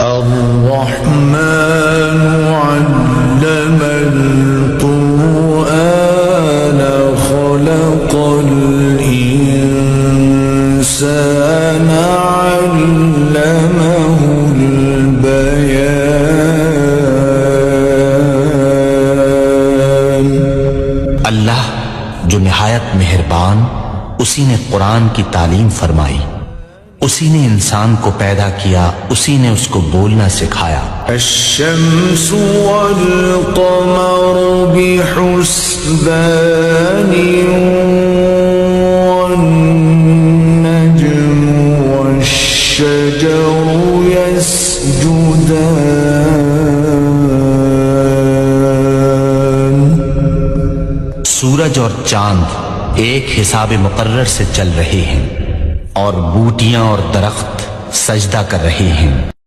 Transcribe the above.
अर्रहमानु अल्लमल कुरआन खलक़ल इंसाना अल्लमहुल बयान। अल्लाह जो निहायत मेहरबान, उसी ने कुरान की तालीम फरमाई, उसी ने इंसान को पैदा किया, उसी ने उसको बोलना सिखाया। अश्शम्सु वल क़मरु बिहुस्बान वन नज्मु वश्शजरु यस्जुदान। सूरज और चांद एक हिसाब मुकर्रर से चल रहे हैं और बूटियां और दरख्त सजदा कर रहे हैं।